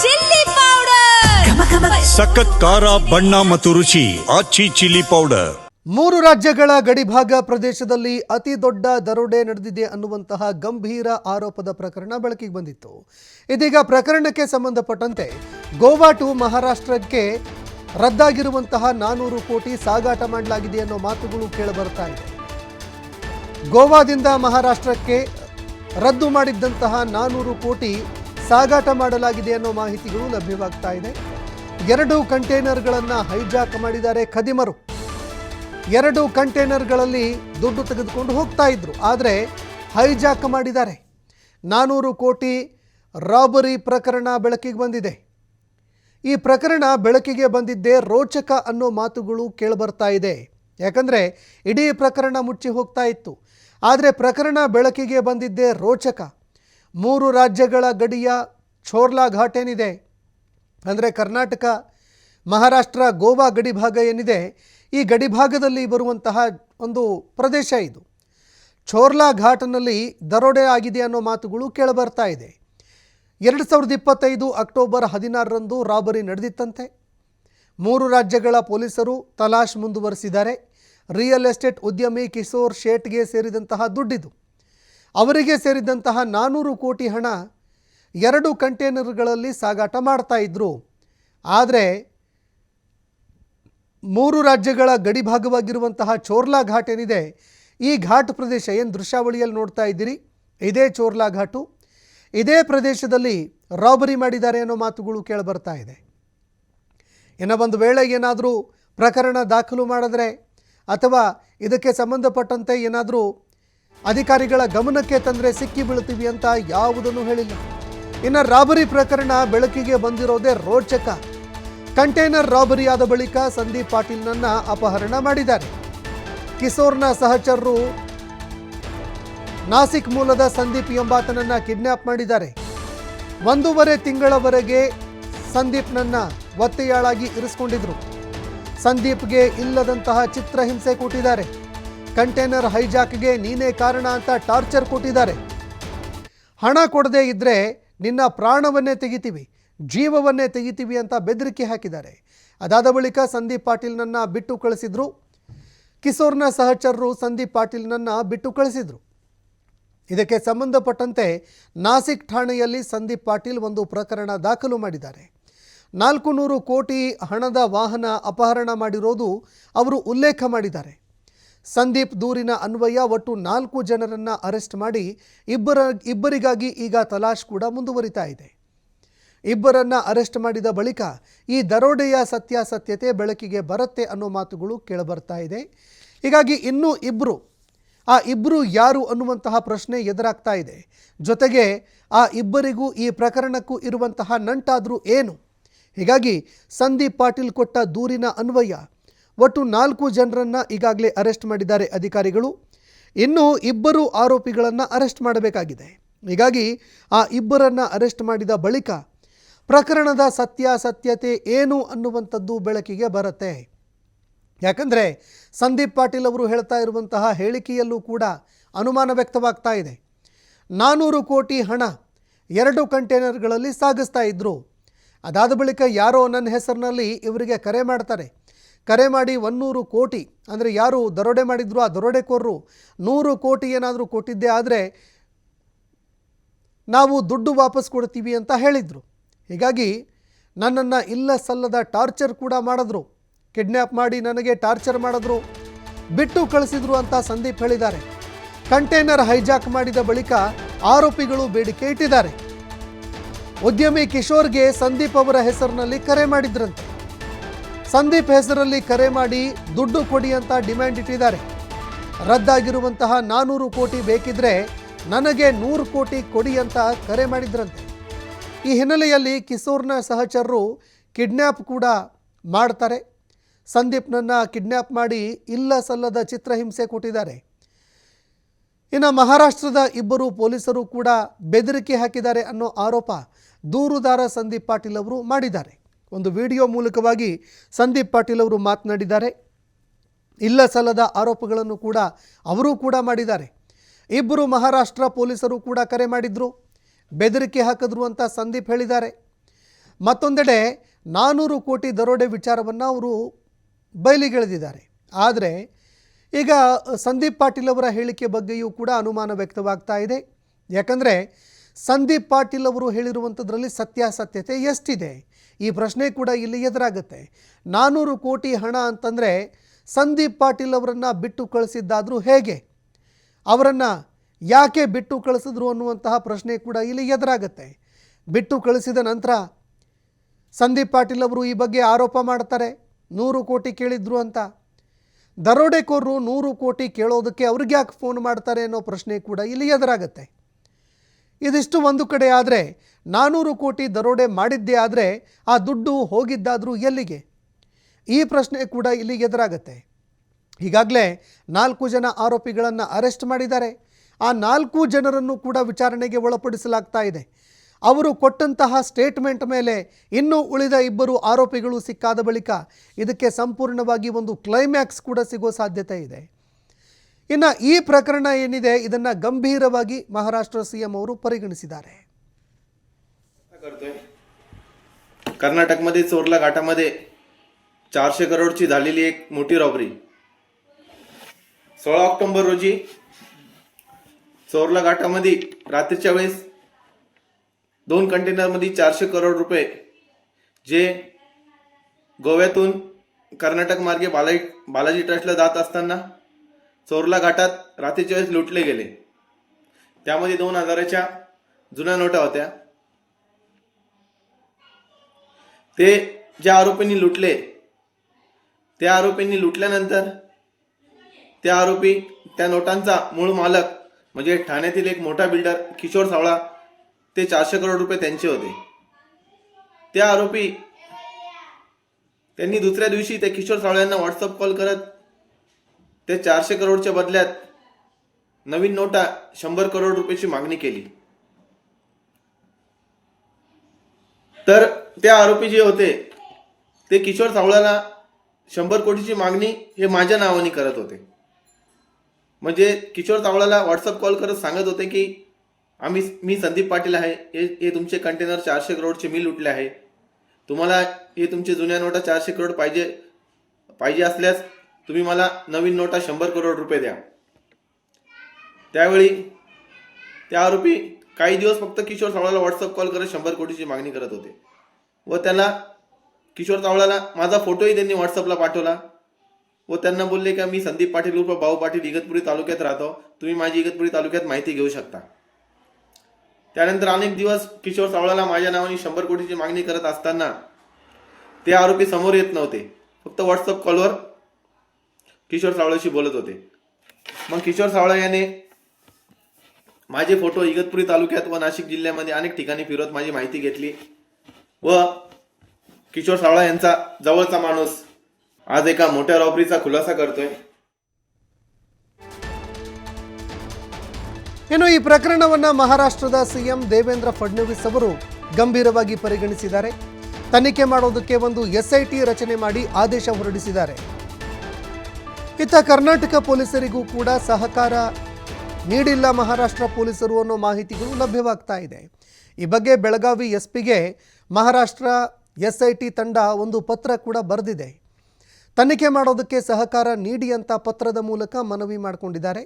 Chilli powder, ಸಖತ್ ಖಾರ ಬಣ್ಣ ಮತ್ತು ರುಚಿ ಆಚಿ ಚಿಲ್ಲಿ ಪೌಡರ್. 3 ರಾಜ್ಯಗಳ ಗಡಿಭಾಗ ಪ್ರದೇಶದಲ್ಲಿ ಅತಿ ದೊಡ್ಡ ದರೋಡೆ ನಡೆದಿದೆ ಅನ್ನುವಂತಹ ಗಂಭೀರ ಆರೋಪದ ಪ್ರಕರಣ ಬೆಳಕಿಗೆ ಬಂದಿತ್ತು. ಇದೀಗ ಪ್ರಕರಣಕ್ಕೆ ಸಂಬಂಧಪಟ್ಟಂತೆ ಗೋವಾ ಟು ಮಹಾರಾಷ್ಟ್ರಕ್ಕೆ ರದ್ದಾಗಿರುವಂತಹ 400 ಕೋಟಿ ಸಾಗಾಟ ಮಾಡಲಾಗಿದೆ ಅನ್ನೋ ಮಾತುಗಳು ಕೇಳಿಬರ್ತಾ ಇದೆ. ಗೋವಾದಿಂದ ಮಹಾರಾಷ್ಟ್ರಕ್ಕೆ ರದ್ದು ಮಾಡಿದ್ದಂತಹ 400 ಕೋಟಿ ಸಾಗಾಟ ಮಾಡಲಾಗಿದೆ ಅನ್ನೋ ಮಾಹಿತಿಗಳು ಲಭ್ಯವಾಗ್ತಾ ಇದೆ. 2 ಕಂಟೈನರ್ಗಳನ್ನು ಹೈಜಾಕ್ ಮಾಡಿದ್ದಾರೆ ಖದೀಮರು. 2 ಕಂಟೈನರ್ಗಳಲ್ಲಿ ದುಡ್ಡು ತೆಗೆದುಕೊಂಡು ಹೋಗ್ತಾ ಇದ್ರು, ಆದರೆ ಹೈಜಾಕ್ ಮಾಡಿದ್ದಾರೆ. 400 ಕೋಟಿ ರಾಬರಿ ಪ್ರಕರಣ ಬೆಳಕಿಗೆ ಬಂದಿದೆ. ಈ ಪ್ರಕರಣ ಬೆಳಕಿಗೆ ಬಂದಿದ್ದೇ ರೋಚಕ ಅನ್ನೋ ಮಾತುಗಳು ಕೇಳಿಬರ್ತಾ ಇದೆ. ಯಾಕಂದರೆ ಇಡೀ ಪ್ರಕರಣ ಮುಚ್ಚಿ ಹೋಗ್ತಾ ಇತ್ತು, ಆದರೆ ಪ್ರಕರಣ ಬೆಳಕಿಗೆ ಬಂದಿದ್ದೇ ರೋಚಕ. 3 ರಾಜ್ಯಗಳ ಗಡಿಯ ಛೋರ್ಲಾ ಘಾಟ್ ಏನಿದೆ, ಅಂದರೆ ಕರ್ನಾಟಕ, ಮಹಾರಾಷ್ಟ್ರ, ಗೋವಾ ಗಡಿಭಾಗ ಏನಿದೆ, ಈ ಗಡಿಭಾಗದಲ್ಲಿ ಬರುವಂತಹ ಒಂದು ಪ್ರದೇಶ ಇದು. ಛೋರ್ಲಾ ಘಾಟ್ನಲ್ಲಿ ದರೋಡೆ ಆಗಿದೆ ಅನ್ನೋ ಮಾತುಗಳು ಕೇಳಿಬರ್ತಾ ಇದೆ. 2025 ಅಕ್ಟೋಬರ್ 16ರಂದು ರಾಬರಿ ನಡೆದಿತ್ತಂತೆ. 3 ರಾಜ್ಯಗಳ ಪೊಲೀಸರು ತಲಾಶ್ ಮುಂದುವರಿಸಿದ್ದಾರೆ. ರಿಯಲ್ ಎಸ್ಟೇಟ್ ಉದ್ಯಮಿ ಕಿಶೋರ್ ಶೇಟ್ಗೆ ಸೇರಿದಂತಹ ದುಡ್ಡಿದು. ಅವರಿಗೆ ಸೇರಿದಂತಹ 400 ಕೋಟಿ ಹಣ 2 ಕಂಟೈನರ್ಗಳಲ್ಲಿ ಸಾಗಾಟ ಮಾಡ್ತಾ ಇದ್ರು. ಆದರೆ 3 ರಾಜ್ಯಗಳ ಗಡಿಭಾಗವಾಗಿರುವಂತಹ ಛೋರ್ಲಾ ಘಾಟ್ ಏನಿದೆ, ಈ ಘಾಟ್ ಪ್ರದೇಶ ಏನು ದೃಶ್ಯಾವಳಿಯಲ್ಲಿ ನೋಡ್ತಾ ಇದ್ದೀರಿ, ಇದೇ ಛೋರ್ಲಾ ಘಾಟು. ಇದೇ ಪ್ರದೇಶದಲ್ಲಿ ರಾಬರಿ ಮಾಡಿದ್ದಾರೆ ಅನ್ನೋ ಮಾತುಗಳು ಕೇಳಿಬರ್ತಾ ಇದೆ. ಇನ್ನು ಒಂದು ವೇಳೆ ಏನಾದರೂ ಪ್ರಕರಣ ದಾಖಲು ಮಾಡಿದ್ರೆ ಅಥವಾ ಇದಕ್ಕೆ ಸಂಬಂಧಪಟ್ಟಂತೆ ಏನಾದರೂ ಅಧಿಕಾರಿಗಳ ಗಮನಕ್ಕೆ ತಂದರೆ ಸಿಕ್ಕಿ ಬೀಳ್ತೀವಿ ಅಂತ ಯಾವುದನ್ನು ಹೇಳಿಲ್ಲ. ಇನ್ನು ರಾಬರಿ ಪ್ರಕರಣ ಬೆಳಕಿಗೆ ಬಂದಿರೋದೇ ರೋಚಕ. ಕಂಟೈನರ್ ರಾಬರಿ ಆದ ಬಳಿಕ ಸಂದೀಪ್ ಪಾಟೀಲ್ನನ್ನು ಅಪಹರಣ ಮಾಡಿದ್ದಾರೆ. ಕಿಶೋರ್ನ ಸಹಚರರು ನಾಸಿಕ್ ಮೂಲದ ಸಂದೀಪ್ ಎಂಬಾತನನ್ನು ಕಿಡ್ನ್ಯಾಪ್ ಮಾಡಿದ್ದಾರೆ. 1.5 ತಿಂಗಳವರೆಗೆ ಸಂದೀಪ್ನನ್ನು ಒತ್ತೆಯಾಳಾಗಿ ಇರಿಸಿಕೊಂಡಿದ್ರು. ಸಂದೀಪ್ಗೆ ಇಲ್ಲದಂತಹ ಚಿತ್ರಹಿಂಸೆ ಕೊಟ್ಟಿದ್ದಾರೆ. ಕಂಟೈನರ್ ಹೈಜಾಕ್ಗೆ ನೀನೇ ಕಾರಣ ಅಂತ ಟಾರ್ಚರ್ ಕೊಟ್ಟಿದ್ದಾರೆ. ಹಣ ಕೊಡದೇ ಇದ್ದರೆ ನಿನ್ನ ಪ್ರಾಣವನ್ನೇ ತೆಗಿತೀವಿ, ಜೀವವನ್ನೇ ತೆಗಿತೀವಿ ಅಂತ ಬೆದರಿಕೆ ಹಾಕಿದ್ದಾರೆ. ಅದಾದ ಬಳಿಕ ಸಂದೀಪ್ ಪಾಟೀಲ್ನನ್ನು ಬಿಟ್ಟು ಕಳಿಸಿದ್ರು. ಕಿಶೋರ್ನ ಸಹಚರರು ಸಂದೀಪ್ ಪಾಟೀಲ್ನನ್ನು ಬಿಟ್ಟು ಕಳಿಸಿದ್ರು. ಇದಕ್ಕೆ ಸಂಬಂಧಪಟ್ಟಂತೆ ನಾಸಿಕ್ ಠಾಣೆಯಲ್ಲಿ ಸಂದೀಪ್ ಪಾಟೀಲ್ ಒಂದು ಪ್ರಕರಣ ದಾಖಲು ಮಾಡಿದ್ದಾರೆ. 400 ಕೋಟಿ ಹಣದ ವಾಹನ ಅಪಹರಣ ಮಾಡಿರೋದು ಅವರು ಉಲ್ಲೇಖ ಮಾಡಿದ್ದಾರೆ. ಸಂದೀಪ್ ದೂರಿನ ಅನ್ವಯ ಒಟ್ಟು 4 ಜನರನ್ನು ಅರೆಸ್ಟ್ ಮಾಡಿ ಇಬ್ಬರಿಗಾಗಿ ಈಗ ತಲಾಶ್ ಕೂಡ ಮುಂದುವರಿತಾ ಇದೆ. ಇಬ್ಬರನ್ನು ಅರೆಸ್ಟ್ ಮಾಡಿದ ಬಳಿಕ ಈ ದರೋಡೆಯ ಸತ್ಯಾಸತ್ಯತೆ ಬೆಳಕಿಗೆ ಬರುತ್ತೆ ಅನ್ನೋ ಮಾತುಗಳು ಕೇಳಿಬರ್ತಾ ಇದೆ. ಹೀಗಾಗಿ ಇನ್ನೂ ಆ ಇಬ್ಬರು ಯಾರು ಅನ್ನುವಂತಹ ಪ್ರಶ್ನೆ ಎದುರಾಗ್ತಾ ಇದೆ. ಜೊತೆಗೆ ಆ ಇಬ್ಬರಿಗೂ ಈ ಪ್ರಕರಣಕ್ಕೂ ಇರುವಂತಹ ನಂಟಾದರೂ ಏನು? ಹೀಗಾಗಿ ಸಂದೀಪ್ ಪಾಟೀಲ್ ಕೊಟ್ಟ ದೂರಿನ ಅನ್ವಯ ಒಟ್ಟು 4 ಜನರನ್ನು ಈಗಾಗಲೇ ಅರೆಸ್ಟ್ ಮಾಡಿದ್ದಾರೆ ಅಧಿಕಾರಿಗಳು. ಇನ್ನೂ 2 ಆರೋಪಿಗಳನ್ನು ಅರೆಸ್ಟ್ ಮಾಡಬೇಕಾಗಿದೆ. ಹೀಗಾಗಿ ಆ ಇಬ್ಬರನ್ನು ಅರೆಸ್ಟ್ ಮಾಡಿದ ಬಳಿಕ ಪ್ರಕರಣದ ಸತ್ಯಾಸತ್ಯತೆ ಏನು ಅನ್ನುವಂಥದ್ದು ಬೆಳಕಿಗೆ ಬರುತ್ತೆ. ಯಾಕಂದರೆ ಸಂದೀಪ್ ಪಾಟೀಲ್ ಅವರು ಹೇಳ್ತಾ ಇರುವಂತಹ ಹೇಳಿಕೆಯಲ್ಲೂ ಕೂಡ ಅನುಮಾನ ವ್ಯಕ್ತವಾಗ್ತಾ ಇದೆ. 400 ಕೋಟಿ ಹಣ 2 ಕಂಟೈನರ್ಗಳಲ್ಲಿ ಸಾಗಿಸ್ತಾ ಇದ್ದರು. ಅದಾದ ಬಳಿಕ ಯಾರೋ ನನ್ನ ಹೆಸರಿನಲ್ಲಿ ಇವರಿಗೆ ಕರೆ ಮಾಡ್ತಾರೆ. ಕರೆ ಮಾಡಿ 100 ಕೋಟಿ, ಅಂದರೆ ಯಾರು ದರೋಡೆ ಮಾಡಿದ್ರು ಆ ದರೋಡೆಕೋರರು 100 ಕೋಟಿ ಏನಾದರೂ ಕೊಟ್ಟಿದ್ದೆ ಆದರೆ ನಾವು ದುಡ್ಡು ವಾಪಸ್ ಕೊಡ್ತೀವಿ ಅಂತ ಹೇಳಿದರು. ಹೀಗಾಗಿ ನನ್ನನ್ನು ಇಲ್ಲ ಸಲ್ಲದ ಟಾರ್ಚರ್ ಕೂಡ ಮಾಡಿದ್ರು, ಕಿಡ್ನ್ಯಾಪ್ ಮಾಡಿ ನನಗೆ ಟಾರ್ಚರ್ ಮಾಡಿದ್ರು, ಬಿಟ್ಟು ಕಳಿಸಿದ್ರು ಅಂತ ಸಂದೀಪ್ ಹೇಳಿದ್ದಾರೆ. ಕಂಟೈನರ್ ಹೈಜಾಕ್ ಮಾಡಿದ ಬಳಿಕ ಆರೋಪಿಗಳು ಬೇಡಿಕೆ ಇಟ್ಟಿದ್ದಾರೆ. ಉದ್ಯಮಿ ಕಿಶೋರ್ಗೆ ಸಂದೀಪ್ ಅವರ ಹೆಸರಿನಲ್ಲಿ ಕರೆ ಮಾಡಿದ್ರಂತೆ. ಸಂದೀಪ್ ಹೆಸರಲ್ಲಿ ಕರೆ ಮಾಡಿ ದುಡ್ಡು ಕೊಡಿ ಅಂತ ಡಿಮ್ಯಾಂಡ್ ಇಟ್ಟಿದ್ದಾರೆ. ರದ್ದಾಗಿರುವಂತಹ 400 ಕೋಟಿ ಬೇಕಿದ್ರೆ ನನಗೆ 100 ಕೋಟಿ ಕೊಡಿ ಅಂತ ಕರೆ ಮಾಡಿದ್ರಂತೆ. ಈ ಹಿನ್ನೆಲೆಯಲ್ಲಿ ಕಿಶೋರ್ನ ಸಹಚರರು ಕಿಡ್ನ್ಯಾಪ್ ಕೂಡ ಮಾಡ್ತಾರೆ. ಸಂದೀಪ್ನನ್ನು ಕಿಡ್ನ್ಯಾಪ್ ಮಾಡಿ ಇಲ್ಲ ಸಲ್ಲದ ಚಿತ್ರಹಿಂಸೆ ಕೊಟ್ಟಿದ್ದಾರೆ. ಇನ್ನು ಮಹಾರಾಷ್ಟ್ರದ 2 ಪೊಲೀಸರು ಕೂಡ ಬೆದರಿಕೆ ಹಾಕಿದ್ದಾರೆ ಅನ್ನೋ ಆರೋಪ ದೂರುದಾರ ಸಂದೀಪ್ ಪಾಟೀಲ್ ಅವರು ಮಾಡಿದ್ದಾರೆ. ಒಂದು ವಿಡಿಯೋ ಮೂಲಕವಾಗಿ ಸಂದೀಪ್ ಪಾಟೀಲ್ ಅವರು ಮಾತನಾಡಿದ್ದಾರೆ. ಇಲ್ಲ ಸಲ್ಲದ ಆರೋಪಗಳನ್ನು ಕೂಡ ಅವರು ಕೂಡ ಮಾಡಿದ್ದಾರೆ. 2 ಮಹಾರಾಷ್ಟ್ರ ಪೊಲೀಸರು ಕೂಡ ಕರೆ ಮಾಡಿದ್ರು, ಬೆದರಿಕೆ ಹಾಕಿದ್ರು ಅಂತ ಸಂದೀಪ್ ಹೇಳಿದ್ದಾರೆ. ಮತ್ತೊಂದೆಡೆ 400 ಕೋಟಿ ದರೋಡೆ ವಿಚಾರವನ್ನು ಅವರು ಬಯಲಿಗೆಳೆದಿದ್ದಾರೆ. ಆದರೆ ಈಗ ಸಂದೀಪ್ ಪಾಟೀಲ್ ಅವರ ಹೇಳಿಕೆ ಬಗ್ಗೆಯೂ ಕೂಡ ಅನುಮಾನ ವ್ಯಕ್ತವಾಗ್ತಾ ಇದೆ. ಯಾಕಂದರೆ ಸಂದೀಪ್ ಪಾಟೀಲ್ ಅವರು ಹೇಳಿರುವಂಥದ್ರಲ್ಲಿ ಸತ್ಯಾಸತ್ಯತೆ ಎಷ್ಟಿದೆ ಈ ಪ್ರಶ್ನೆ ಕೂಡ ಇಲ್ಲಿ ಎದುರಾಗುತ್ತೆ. 400 ಕೋಟಿ ಹಣ ಅಂತಂದರೆ ಸಂದೀಪ್ ಪಾಟೀಲ್ ಅವರನ್ನು ಬಿಟ್ಟು ಕಳಿಸಿದ್ದಾದರೂ ಹೇಗೆ, ಅವರನ್ನು ಯಾಕೆ ಬಿಟ್ಟು ಕಳಿಸಿದ್ರು ಅನ್ನುವಂತಹ ಪ್ರಶ್ನೆ ಕೂಡ ಇಲ್ಲಿ ಎದುರಾಗುತ್ತೆ. ಬಿಟ್ಟು ಕಳಿಸಿದ ನಂತರ ಸಂದೀಪ್ ಪಾಟೀಲ್ ಅವರು ಈ ಬಗ್ಗೆ ಆರೋಪ ಮಾಡ್ತಾರೆ 100 ಕೋಟಿ ಕೇಳಿದ್ರು ಅಂತ. ದರೋಡೆಕೋರರು 100 ಕೋಟಿ ಕೇಳೋದಕ್ಕೆ ಅವ್ರಿಗೆ ಯಾಕೆ ಫೋನ್ ಮಾಡ್ತಾರೆ ಅನ್ನೋ ಪ್ರಶ್ನೆ ಕೂಡ ಇಲ್ಲಿ ಎದುರಾಗುತ್ತೆ. ಇದಿಷ್ಟು ಒಂದು ಕಡೆ ಆದರೆ 400 ಕೋಟಿ ದರೋಡೆ ಮಾಡಿದ್ದೇ ಆದರೆ ಆ ದುಡ್ಡು ಹೋಗಿದ್ದಾದರೂ ಎಲ್ಲಿಗೆ, ಈ ಪ್ರಶ್ನೆ ಕೂಡ ಇಲ್ಲಿ ಎದುರಾಗುತ್ತೆ. ಈಗಾಗಲೇ 4 ಜನ ಆರೋಪಿಗಳನ್ನು ಅರೆಸ್ಟ್ ಮಾಡಿದ್ದಾರೆ. ಆ 4 ಜನರನ್ನು ಕೂಡ ವಿಚಾರಣೆಗೆ ಒಳಪಡಿಸಲಾಗ್ತಾ ಇದೆ. ಅವರು ಕೊಟ್ಟಂತಹ ಸ್ಟೇಟ್ಮೆಂಟ್ ಮೇಲೆ ಇನ್ನೂ ಉಳಿದ 2 ಆರೋಪಿಗಳು ಸಿಕ್ಕಾದ ಬಳಿಕ ಇದಕ್ಕೆ ಸಂಪೂರ್ಣವಾಗಿ ಒಂದು ಕ್ಲೈಮ್ಯಾಕ್ಸ್ ಕೂಡ ಸಿಗೋ ಸಾಧ್ಯತೆ ಇದೆ. ಇನ್ನು ಈ ಪ್ರಕರಣ ಏನಿದೆ ಇದನ್ನು गंभीरವಾಗಿ महाराष्ट्र सीएम ಅವರು ಪರಿಗಣಿಸಿದ್ದಾರೆ. कर्नाटकमध्ये चोरला घाटामध्ये 400 करोडची झालेली एक मोठी रॉबरी. 16 ऑक्टोबर रोजी चोरला घाटामध्ये रात्रीच्या वेळेस 2 कंटेनरमध्ये 400 करोड रुपये जे गोव्यातून कर्नाटक मार्गे बालाजी ट्रस्टला जात असताना चोरला घाटात रात्रीच्या वेळेस लुटले गेले. त्यामध्ये 2000च्या जुन्या नोटा होत्या. ते ज्या आरोपींनी लुटले त्या आरोपींनी लुटल्यानंतर त्या आरोपी त्या नोटांचा मूळ मालक म्हणजे ठाण्यातील एक मोठा बिल्डर किशोर सावळा ते 400 करोड रुपये त्यांचे होते. त्या आरोपी त्यांनी दुसऱ्या दिवशी त्या किशोर सावळ्यांना व्हॉट्सअप कॉल करत ते 400 करोडच्या बदल्यात नवीन नोटा 100 करोड रुपयाची मागणी केली. तर त्या आरोपी जे होते ते किशोर सावळ्याला 100 कोटीची मागणी हे माझ्या नावाने करत होते. म्हणजे किशोर सावळ्याला व्हॉट्सअप कॉल करत सांगत होते की मी संदीप पाटील आहे, हे तुमचे कंटेनर 400 करोडचे मी लुटले आहे, तुम्हाला हे तुमचे जुन्या नोटा 400 करोड पाहिजे असल्यास तुम्ही मला नवीन नोटा 100 करोड रुपये द्या. त्यावेळी त्या आरोपी काही दिवस फक्त किशोर सावळ्याला व्हॉट्सअप कॉल करत 100 कोटीची मागणी करत होते व त्याला किशोर सावळ्याला माझा फोटोही त्यांनी व्हॉट्सअपला पाठवला व त्यांना बोलले की मी संदीप पाटील उर्फ भाऊ पाटील इगतपुरी तालुक्यात राहतो, तुम्ही माझी इगतपुरी तालुक्यात माहिती घेऊ शकता. त्यानंतर अनेक दिवस किशोर सावळ्याला माझ्या नावाने 100 कोटीची मागणी करत असताना ते आरोपी समोर येत नव्हते, फक्त व्हॉट्सअप कॉलवर किशोर सावळ्याशी बोलत होते. मग किशोर सावळा याने माझे फोटो इगतपुरी तालुक्यात व नाशिक जिल्ह्यामध्ये अनेक ठिकाणी फिरत माझी माहिती घेतली व किशोर सावळा यांचा जवळचा माणूस आज एका मोठ्या रॉबरीचा खुलासा करतोय. ಇನ್ನು ಈ ಪ್ರಕರಣವನ್ನು ಮಹಾರಾಷ್ಟ್ರದ ಸಿಎಂ ದೇವೇಂದ್ರ ಫಡ್ನವೀಸ್ ಅವರು ಗಂಭೀರವಾಗಿ ಪರಿಗಣಿಸಿದ್ದಾರೆ. ತನಿಖೆ ಮಾಡೋದಕ್ಕೆ ಒಂದು SIT ರಚನೆ ಮಾಡಿ ಆದೇಶ ಹೊರಡಿಸಿದ್ದಾರೆ. ಇತ್ತ ಕರ್ನಾಟಕ ಪೊಲೀಸರಿಗೂ ಕೂಡ ಸಹಕಾರ ನೀಡಿಲ್ಲ ಮಹಾರಾಷ್ಟ್ರ ಪೊಲೀಸರು ಅನ್ನೋ ಮಾಹಿತಿಗಳು ಲಭ್ಯವಾಗ್ತಾ ಇದೆ. ಈ ಬಗ್ಗೆ ಬೆಳಗಾವಿ SPಗೆ ಮಹಾರಾಷ್ಟ್ರ SIT ತಂಡ ಒಂದು ಪತ್ರ ಕೂಡ ಬರೆದಿದೆ. ತನಿಖೆ ಮಾಡೋದಕ್ಕೆ ಸಹಕಾರ ನೀಡಿ ಅಂತ ಪತ್ರದ ಮೂಲಕ ಮನವಿ ಮಾಡಿಕೊಂಡಿದ್ದಾರೆ.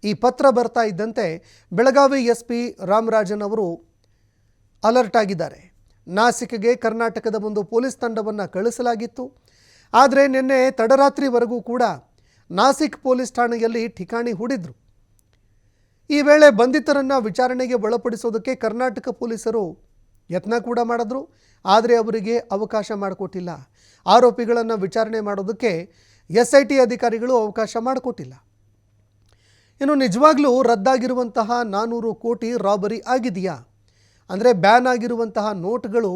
ಈ ಪತ್ರ ಬರ್ತಾ ಇದ್ದಂತೆ ಬೆಳಗಾವಿ SP ರಾಮರಾಜನ್ ಅವರು ಅಲರ್ಟ್ ಆಗಿದ್ದಾರೆ. ನಾಸಿಕ್ಗೆ ಕರ್ನಾಟಕದ ಒಂದು ಪೊಲೀಸ್ ತಂಡವನ್ನು ಕಳಿಸಲಾಗಿತ್ತು. ಆದರೆ ನಿನ್ನೆ ತಡರಾತ್ರಿವರೆಗೂ ಕೂಡ ನಾಸಿಕ್ ಪೊಲೀಸ್ ಠಾಣೆಯಲ್ಲಿ ಠಿಕಾಣಿ ಹೂಡಿದ್ರು. ಈ ವೇಳೆ ಬಂಧಿತರನ್ನು ವಿಚಾರಣೆಗೆ ಒಳಪಡಿಸೋದಕ್ಕೆ ಕರ್ನಾಟಕ ಪೊಲೀಸರು ಯತ್ನ ಕೂಡ ಮಾಡಿದ್ರು. ಆದರೆ ಅವರಿಗೆ ಅವಕಾಶ ಮಾಡಿಕೊಟ್ಟಿಲ್ಲ. ಆರೋಪಿಗಳನ್ನು ವಿಚಾರಣೆ ಮಾಡೋದಕ್ಕೆ SIT ಅಧಿಕಾರಿಗಳು ಅವಕಾಶ ಮಾಡಿಕೊಟ್ಟಿಲ್ಲ. ಇನ್ನು ನಿಜವಾಗ್ಲೂ ರದ್ದಾಗಿರುವಂತಹ 400 ಕೋಟಿ ರಾಬರಿ ಆಗಿದೆಯಾ, ಅಂದರೆ ಬ್ಯಾನ್ ಆಗಿರುವಂತಹ ನೋಟ್ಗಳು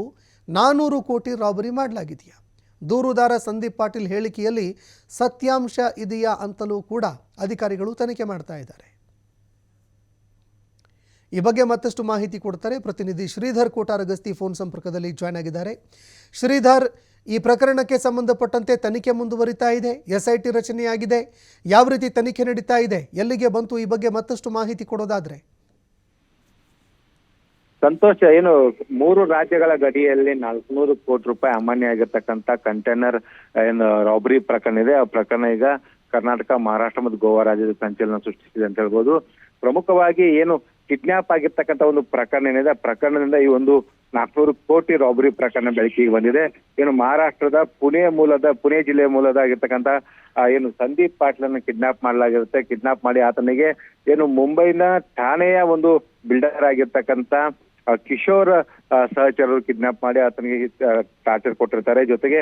400 ಕೋಟಿ ರಾಬರಿ ಮಾಡಲಾಗಿದೆಯಾ? ದೂರುದಾರ ಸಂದೀಪ್ ಪಾಟೀಲ್ ಹೇಳಿಕೆಯಲ್ಲಿ ಸತ್ಯಾಂಶ ಇದೆಯಾ ಅಂತಲೂ ಕೂಡ ಅಧಿಕಾರಿಗಳು ತನಿಖೆ ಮಾಡ್ತಾ ಇದ್ದಾರೆ. ಈ ಬಗ್ಗೆ ಮತ್ತಷ್ಟು ಮಾಹಿತಿ ಕೊಡ್ತಾರೆ ಪ್ರತಿನಿಧಿ ಶ್ರೀಧರ್ ಕೋಟಾರಗಸ್ತಿ ಫೋನ್ ಸಂಪರ್ಕದಲ್ಲಿ ಜಾಯ್ನ್ ಆಗಿದ್ದಾರೆ. ಶ್ರೀಧರ್, ಈ ಪ್ರಕರಣಕ್ಕೆ ಸಂಬಂಧಪಟ್ಟಂತೆ ತನಿಖೆ ಮುಂದುವರಿತಾ ಇದೆ, SIT ರಚನೆಯಾಗಿದೆ, ಯಾವ ರೀತಿ ತನಿಖೆ ನಡೀತಾ ಇದೆ, ಎಲ್ಲಿಗೆ ಬಂತು, ಈ ಬಗ್ಗೆ ಮತ್ತಷ್ಟು ಮಾಹಿತಿ ಕೊಡೋದಾದ್ರೆ? ಸಂತೋಷ್, ಏನು 3 ರಾಜ್ಯಗಳ ಗಡಿಯಲ್ಲಿ 400 ಕೋಟಿ ರೂಪಾಯಿ ಅಮಾನ್ಯ ಆಗಿರ್ತಕ್ಕಂಥ ಕಂಟೈನರ್ ಏನು ರಾಬರಿ ಪ್ರಕರಣ ಇದೆ. ಆ ಪ್ರಕರಣ ಈಗ ಕರ್ನಾಟಕ, ಮಹಾರಾಷ್ಟ್ರ ಮತ್ತು ಗೋವಾ ರಾಜ್ಯದ ಸಂಚಲನ ಸೃಷ್ಟಿಸಿದೆ ಅಂತ ಹೇಳ್ಬೋದು. ಪ್ರಮುಖವಾಗಿ ಏನು ಕಿಡ್ನಾಪ್ ಆಗಿರ್ತಕ್ಕಂಥ ಒಂದು ಪ್ರಕರಣ ಏನಿದೆ, ಆ ಪ್ರಕರಣದಿಂದ ಈ ಒಂದು 400 ಕೋಟಿ ರಾಬರಿ ಪ್ರಕರಣ ಬೆಳಕಿಗೆ ಬಂದಿದೆ. ಏನು ಮಹಾರಾಷ್ಟ್ರದ ಪುಣೆ ಜಿಲ್ಲೆಯ ಮೂಲದ ಆಗಿರ್ತಕ್ಕಂಥ ಏನು ಸಂದೀಪ್ ಪಾಟೀಲನ್ನು ಕಿಡ್ನಾಪ್ ಮಾಡಲಾಗಿರುತ್ತೆ. ಕಿಡ್ನಾಪ್ ಮಾಡಿ ಆತನಿಗೆ ಏನು ಮುಂಬೈನ ಠಾಣೆಯ ಒಂದು ಬಿಲ್ಡರ್ ಆಗಿರ್ತಕ್ಕಂಥ ಕಿಶೋರ್ ಸಹಚರರು ಕಿಡ್ನಾಪ್ ಮಾಡಿ ಆತನಿಗೆ ಟಾರ್ಚರ್ ಕೊಟ್ಟಿರ್ತಾರೆ. ಜೊತೆಗೆ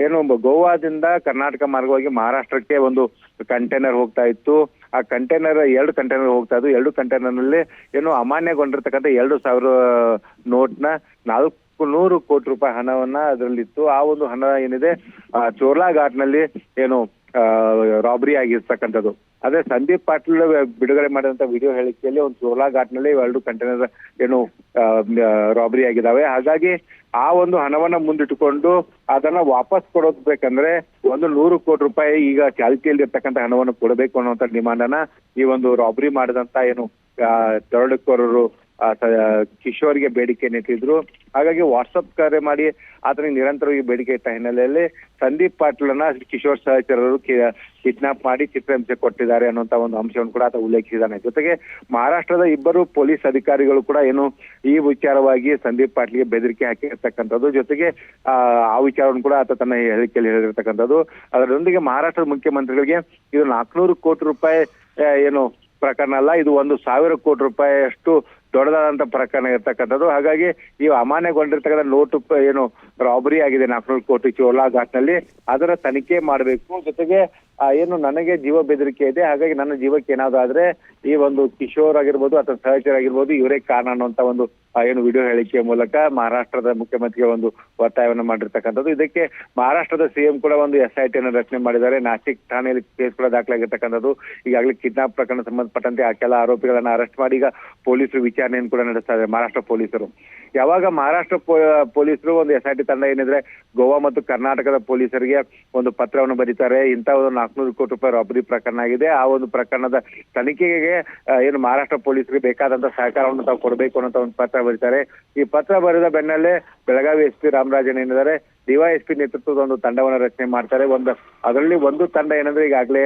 ಏನು ಗೋವಾದಿಂದ ಕರ್ನಾಟಕ ಮಾರ್ಗವಾಗಿ ಮಹಾರಾಷ್ಟ್ರಕ್ಕೆ ಒಂದು ಕಂಟೈನರ್ ಹೋಗ್ತಾ ಇತ್ತು. ಆ ಕಂಟೈನರ್ 2 ಕಂಟೈನರ್ ಹೋಗ್ತಾ ಇದ್ದು. 2 ಕಂಟೈನರ್ನಲ್ಲಿ ಏನು ಅಮಾನ್ಯಗೊಂಡಿರ್ತಕ್ಕಂಥ 2,000 ನೋಟ್ನ 400 ಕೋಟಿ ರೂಪಾಯಿ ಹಣವನ್ನ ಅದರಲ್ಲಿತ್ತು. ಆ ಒಂದು ಹಣ ಏನಿದೆ ಚೋರ್ಲಾ ಘಾಟ್ನಲ್ಲಿ ಏನು ರಾಬರಿ ಆಗಿರ್ತಕ್ಕಂಥದ್ದು. ಅದೇ ಸಂದೀಪ್ ಪಾಟೀಲ್ ಬಿಡುಗಡೆ ಮಾಡಿದಂತ ವಿಡಿಯೋ ಹೇಳಿಕೆಯಲ್ಲಿ ಒಂದು ಚೋರ್ಲಾ ಘಾಟ್ನಲ್ಲಿ 2 ಕಂಟೈನರ್ ಏನು ರಾಬರಿ ಆಗಿದಾವೆ. ಹಾಗಾಗಿ ಆ ಒಂದು ಹಣವನ್ನ ಮುಂದಿಟ್ಟುಕೊಂಡು ಅದನ್ನ ವಾಪಸ್ ಕೊಡೋದ್ಬೇಕಂದ್ರೆ 100 ಕೋಟಿ ರೂಪಾಯಿ ಈಗ ಚಾಲ್ತಿಯಲ್ಲಿ ಇರ್ತಕ್ಕಂಥ ಹಣವನ್ನು ಕೊಡಬೇಕು ಅನ್ನುವಂತ ಡಿಮಾಂಡ್ ಅನ್ನ ಈ ಒಂದು ರಾಬರಿ ಮಾಡಿದಂತ ಏನು ದರೋಡೆಕೋರರು ಕಿಶೋರ್ಗೆ ಬೇಡಿಕೆ ನೆಟ್ಟಿದ್ರು. ಹಾಗಾಗಿ ವಾಟ್ಸಪ್ ಕರೆ ಮಾಡಿ ಆತನಿಗೆ ನಿರಂತರವಾಗಿ ಬೇಡಿಕೆ ಇಟ್ಟ ಹಿನ್ನೆಲೆಯಲ್ಲಿ ಸಂದೀಪ್ ಪಾಟೀಲನ್ನ ಕಿಶೋರ್ ಸಹಚರರು ಕಿಡ್ನಾಪ್ ಮಾಡಿ ಚಿತ್ರಹಿಂಸೆ ಕೊಟ್ಟಿದ್ದಾರೆ ಅನ್ನುವಂತ ಒಂದು ಅಂಶವನ್ನು ಕೂಡ ಆತ ಉಲ್ಲೇಖಿಸಿದ್ದಾನೆ. ಜೊತೆಗೆ ಮಹಾರಾಷ್ಟ್ರದ 2 ಪೊಲೀಸ್ ಅಧಿಕಾರಿಗಳು ಕೂಡ ಏನು ಈ ವಿಚಾರವಾಗಿ ಸಂದೀಪ್ ಪಾಟೀಲ್ಗೆ ಬೆದರಿಕೆ ಹಾಕಿರ್ತಕ್ಕಂಥದ್ದು. ಜೊತೆಗೆ ಆ ವಿಚಾರವನ್ನು ಕೂಡ ಆತ ತನ್ನ ಹೇಳಿಕೆಯಲ್ಲಿ ಹೇಳಿರ್ತಕ್ಕಂಥದ್ದು. ಅದರೊಂದಿಗೆ ಮಹಾರಾಷ್ಟ್ರದ ಮುಖ್ಯಮಂತ್ರಿಗಳಿಗೆ ಇದು 400 ಕೋಟಿ ರೂಪಾಯಿ ಏನು ಪ್ರಕರಣ ಅಲ್ಲ, ಇದು 1,000 ಕೋಟಿ ರೂಪಾಯಿಯಷ್ಟು ದೊಡ್ಡದಾದಂತ ಪ್ರಕರಣ ಇರ್ತಕ್ಕಂಥದ್ದು. ಹಾಗಾಗಿ ಈ ಅಮಾನ್ಯಗೊಂಡಿರ್ತಕ್ಕಂಥ ನೋಟು ಏನು ರಾಬರಿ ಆಗಿದೆ 400 ಕೋಟಿ ಚೋರ್ಲಾ ಘಾಟ್ನಲ್ಲಿ, ಅದರ ತನಿಖೆ ಮಾಡಬೇಕು. ಜೊತೆಗೆ ಏನು ನನಗೆ ಜೀವ ಬೆದರಿಕೆ ಇದೆ, ಹಾಗಾಗಿ ನನ್ನ ಜೀವಕ್ಕೆ ಏನಾದ್ರು ಆದ್ರೆ ಈ ಒಂದು ಕಿಶೋರ್ ಆಗಿರ್ಬೋದು ಅಥವಾ ಸಹಚರ ಆಗಿರ್ಬೋದು ಇವರೇ ಕಾರಣ ಅನ್ನುವಂತ ಒಂದು ಏನು ವಿಡಿಯೋ ಹೇಳಿಕೆಯ ಮೂಲಕ ಮಹಾರಾಷ್ಟ್ರದ ಮುಖ್ಯಮಂತ್ರಿಗೆ ಒಂದು ಒತ್ತಾಯವನ್ನು ಮಾಡಿರ್ತಕ್ಕಂಥದ್ದು. ಇದಕ್ಕೆ ಮಹಾರಾಷ್ಟ್ರದ ಸಿಎಂ ಕೂಡ ಒಂದು SIT ಅನ್ನು ರಚನೆ ಮಾಡಿದ್ದಾರೆ. ನಾಸಿಕ್ ಠಾಣೆಯಲ್ಲಿ ಕೇಸ್ ಕೂಡ ದಾಖಲಾಗಿರ್ತಕ್ಕಂಥದ್ದು. ಈಗಾಗಲೇ ಕಿಡ್ನಾಪ್ ಪ್ರಕರಣ ಸಂಬಂಧಪಟ್ಟಂತೆ ಆ ಕೆಲ ಆರೋಪಿಗಳನ್ನ ಅರೆಸ್ಟ್ ಮಾಡಿ ಈಗ ಪೊಲೀಸರು ವಿಚಾರಣೆಯನ್ನು ಕೂಡ ನಡೆಸ್ತಾ ಇದ್ದಾರೆ ಮಹಾರಾಷ್ಟ್ರ ಪೊಲೀಸರು. ಯಾವಾಗ ಮಹಾರಾಷ್ಟ್ರ ಪೊಲೀಸರು ಒಂದು SIT ತಂಡ ಏನಿದ್ರೆ ಗೋವಾ ಮತ್ತು ಕರ್ನಾಟಕದ ಪೊಲೀಸರಿಗೆ ಒಂದು ಪತ್ರವನ್ನು ಬರೀತಾರೆ. ಇಂಥ ಒಂದು 400 ಕೋಟಿ ರೂಪಾಯಿ ರಾಬರಿ ಪ್ರಕರಣ ಆಗಿದೆ, ಆ ಒಂದು ಪ್ರಕರಣದ ತನಿಖೆಗೆ ಏನು ಮಹಾರಾಷ್ಟ್ರ ಪೊಲೀಸರಿಗೆ ಬೇಕಾದಂತ ಸಹಕಾರವನ್ನು ತಾವು ಕೊಡಬೇಕು ಅನ್ನೋ ಒಂದು ಪತ್ರ ಬರೀತಾರೆ. ಈ ಪತ್ರ ಬರೆದ ಬೆನ್ನಲ್ಲೇ ಬೆಳಗಾವಿ SP ರಾಮರಾಜನ್ ಏನಿದ್ದಾರೆ DYSP ನೇತೃತ್ವದ ಒಂದು ತಂಡವನ್ನು ರಚನೆ ಮಾಡ್ತಾರೆ. ಅದರಲ್ಲಿ ಒಂದು ತಂಡ ಏನಂದ್ರೆ ಈಗಾಗಲೇ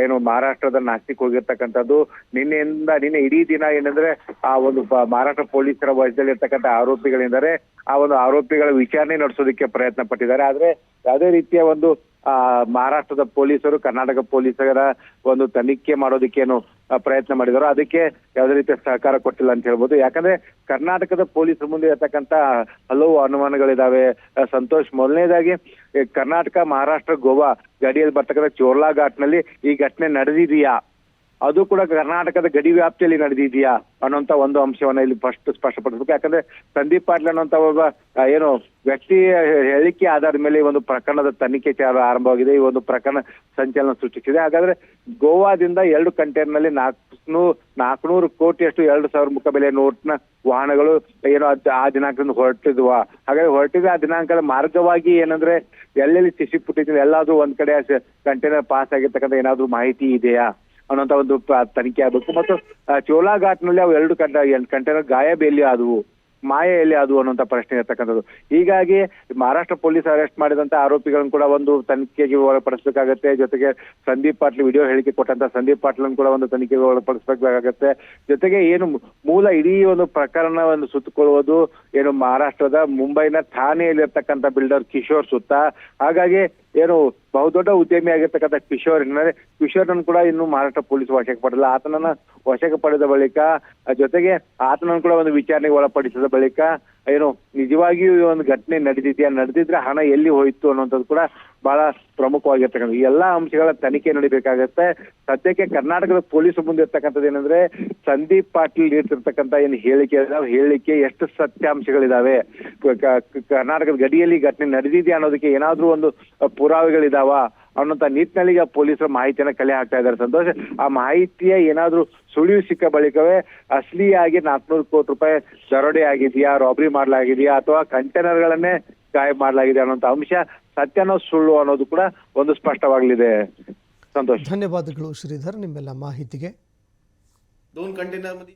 ಏನು ಮಹಾರಾಷ್ಟ್ರದ ನಾಸಿಕ್ ಹೋಗಿರ್ತಕ್ಕಂಥದ್ದು. ನಿನ್ನೆ ಇಡೀ ದಿನ ಏನಂದ್ರೆ ಆ ಒಂದು ಮಹಾರಾಷ್ಟ್ರ ಪೊಲೀಸರ ವಶದಲ್ಲಿ ಇರ್ತಕ್ಕಂಥ ಆರೋಪಿಗಳಿಂದರೆ ಆ ಒಂದು ಆರೋಪಿಗಳ ವಿಚಾರಣೆ ನಡೆಸೋದಕ್ಕೆ ಪ್ರಯತ್ನ ಪಟ್ಟಿದ್ದಾರೆ. ಆದ್ರೆ ಯಾವುದೇ ರೀತಿಯ ಒಂದು ಮಹಾರಾಷ್ಟ್ರದ ಪೊಲೀಸರು ಕರ್ನಾಟಕ ಪೊಲೀಸರ ಒಂದು ತನಿಖೆ ಮಾಡೋದಕ್ಕೆ ಏನು ಪ್ರಯತ್ನ ಮಾಡಿದಾರೋ ಅದಕ್ಕೆ ಯಾವುದೇ ರೀತಿಯ ಸಹಕಾರ ಕೊಟ್ಟಿಲ್ಲ ಅಂತ ಹೇಳ್ಬೋದು. ಯಾಕಂದ್ರೆ ಕರ್ನಾಟಕದ ಪೊಲೀಸರ ಮುಂದೆ ಇರತಕ್ಕಂತ ಹಲವು ಅನುಮಾನಗಳಿದಾವೆ ಸಂತೋಷ್. ಮೊದಲನೇದಾಗಿ ಕರ್ನಾಟಕ, ಮಹಾರಾಷ್ಟ್ರ, ಗೋವಾ ಗಡಿಯಲ್ಲಿ ಬರ್ತಕ್ಕಂಥ ಚೋರ್ಲಾ ಘಾಟ್ನಲ್ಲಿ ಈ ಘಟನೆ ನಡೆದಿದೆಯಾ, ಅದು ಕೂಡ ಕರ್ನಾಟಕದ ಗಡಿ ವ್ಯಾಪ್ತಿಯಲ್ಲಿ ನಡೆದಿದೆಯಾ ಅನ್ನೋಂತ ಒಂದು ಅಂಶವನ್ನ ಇಲ್ಲಿ ಫಸ್ಟ್ ಸ್ಪಷ್ಟಪಡಿಸಬೇಕು. ಯಾಕಂದ್ರೆ ಸಂದೀಪ್ ಪಾಟೀಲ್ ಅನ್ನೋಂತ ಒಬ್ಬ ಏನು ವ್ಯಕ್ತಿ ಹೇಳಿಕೆ ಆಧಾರದ ಮೇಲೆ ಈ ಒಂದು ಪ್ರಕರಣದ ತನಿಖೆ ಆರಂಭವಾಗಿದೆ. ಈ ಒಂದು ಪ್ರಕರಣ ಸಂಚಲನ ಸೃಷ್ಟಿಸಿದೆ. ಹಾಗಾದ್ರೆ ಗೋವಾದಿಂದ 2 ಕಂಟೈನರ್ನಲ್ಲಿ 400 ಕೋಟಿಯಷ್ಟು 2,000 ಮುಖಬೆಲೆ ನೋಟ್ನ ವಾಹನಗಳು ಏನೋ ಆ ದಿನಾಂಕದಿಂದ ಹೊರಟಿದ್ವಾ. ಹಾಗಾಗಿ ಹೊರಟಿದ್ರೆ ಆ ದಿನಾಂಕದ ಮಾರ್ಗವಾಗಿ ಏನಂದ್ರೆ ಎಲ್ಲೆಲ್ಲಿ ಸಿಕ್ಕಿಬಿಟ್ಟಿದ್ರೆ ಎಲ್ಲಾದ್ರೂ ಒಂದ್ ಕಡೆ ಕಂಟೈನರ್ ಪಾಸ್ ಆಗಿರ್ತಕ್ಕಂಥ ಏನಾದ್ರೂ ಮಾಹಿತಿ ಇದೆಯಾ ಅನ್ನೋಂತ ಒಂದು ತನಿಖೆ ಆಗ್ಬೇಕು. ಮತ್ತು ಚೋಲಾ ಘಾಟ್ನಲ್ಲಿ ಅವು 2 ಕಂಟೈನರ್ ಗಾಯಬ್ ಎಲ್ಲಿ ಆದವು, ಮಾಯ ಎಲ್ಲಿ ಆದವು ಅನ್ನೋಂತ ಪ್ರಶ್ನೆ ಇರ್ತಕ್ಕಂಥದ್ದು. ಹೀಗಾಗಿ ಮಹಾರಾಷ್ಟ್ರ ಪೊಲೀಸ್ ಅರೆಸ್ಟ್ ಮಾಡಿದಂತ ಆರೋಪಿಗಳನ್ನು ಕೂಡ ಒಂದು ತನಿಖೆಗೆ ಒಳಪಡಿಸಬೇಕಾಗತ್ತೆ. ಜೊತೆಗೆ ಸಂದೀಪ್ ಪಾಟೀಲ್ ವಿಡಿಯೋ ಹೇಳಿಕೆ ಕೊಟ್ಟಂತ ಸಂದೀಪ್ ಪಾಟೀಲ್ ಕೂಡ ಒಂದು ತನಿಖೆಗೆ ಒಳಪಡಿಸಬೇಕಾಗತ್ತೆ. ಜೊತೆಗೆ ಏನು ಮೂಲ ಇಡೀ ಒಂದು ಪ್ರಕರಣವನ್ನು ಸುತ್ತಕೊಳ್ಳುವುದು ಏನು ಮಹಾರಾಷ್ಟ್ರದ ಮುಂಬೈನ ಠಾಣೆಯಲ್ಲಿರ್ತಕ್ಕಂಥ ಬಿಲ್ಡರ್ ಕಿಶೋರ್ ಸುತ್ತ. ಹಾಗಾಗಿ ಏನು ಬಹುದೊಡ್ಡ ಉದ್ಯಮಿ ಆಗಿರ್ತಕ್ಕಂಥ ಕಿಶೋರ್ನನ್ನು ಕೂಡ ಇನ್ನು ಮಹಾರಾಷ್ಟ್ರ ಪೊಲೀಸ್ ವಶಕ್ಕೆ ಪಡೆದಿಲ್ಲ. ಆತನನ್ನ ವಶಕ್ಕೆ ಪಡೆದ ಬಳಿಕ ಜೊತೆಗೆ ಆತನನ್ನು ಕೂಡ ಒಂದು ವಿಚಾರಣೆಗೆ ಒಳಪಡಿಸಿದ ಬಳಿಕ ಏನು ನಿಜವಾಗಿಯೂ ಈ ಒಂದು ಘಟನೆ ನಡೆದಿದ್ರೆ ಹಣ ಎಲ್ಲಿ ಹೋಯ್ತು ಅನ್ನೋಂಥದ್ದು ಕೂಡ ಬಹಳ ಪ್ರಮುಖವಾಗಿರ್ತಕ್ಕಂಥ ಈ ಎಲ್ಲಾ ಅಂಶಗಳ ತನಿಖೆ ನಡಿಬೇಕಾಗತ್ತೆ. ಸದ್ಯಕ್ಕೆ ಕರ್ನಾಟಕದ ಪೊಲೀಸ್ ಮುಂದೆ ಇರ್ತಕ್ಕಂಥದ್ದು ಏನಂದ್ರೆ ಸಂದೀಪ್ ಪಾಟೀಲ್ ನೀಡ್ತಿರ್ತಕ್ಕಂಥ ಏನು ಹೇಳಿಕೆ ಎಷ್ಟು ಸತ್ಯಾಂಶಗಳಿದಾವೆ, ಕರ್ನಾಟಕದ ಗಡಿಯಲ್ಲಿ ಘಟನೆ ನಡೆದಿದೆಯಾ ಅನ್ನೋದಕ್ಕೆ ಏನಾದ್ರೂ ಒಂದು ಪುರಾವೆಗಳಿದಾವ ಅನ್ನೋಂಥ ನಿಟ್ಟಿನಲ್ಲಿ ಈಗ ಪೊಲೀಸರು ಮಾಹಿತಿಯನ್ನ ಕಲೆ ಹಾಕ್ತಾ ಇದ್ದಾರೆ ಸಂತೋಷ್. ಆ ಮಾಹಿತಿಯ ಏನಾದ್ರೂ ಸುಳಿವು ಸಿಕ್ಕ ಬಳಿಕವೇ ಅಸಲಿಯಾಗಿ 400 ಕೋಟಿ ರೂಪಾಯಿ ದರೋಡೆ ಆಗಿದೆಯಾ, ರಾಬರಿ ಮಾಡಲಾಗಿದೆಯಾ ಅಥವಾ ಕಂಟೈನರ್ಗಳನ್ನೇ ಗಾಯಬ್ ಮಾಡಲಾಗಿದೆ ಅನ್ನೋಂಥ ಅಂಶ ಸತ್ಯನೋ ಸುಳ್ಳು ಅನ್ನೋದು ಕೂಡ ಒಂದು ಸ್ಪಷ್ಟವಾಗಲಿದೆ ಸಂತೋಷ್. ಧನ್ಯವಾದಗಳು ಶ್ರೀಧರ್ ನಿಮ್ಮೆಲ್ಲ ಮಾಹಿತಿಗೆ. 2 ಕಂಟೈನರ್ मध्ये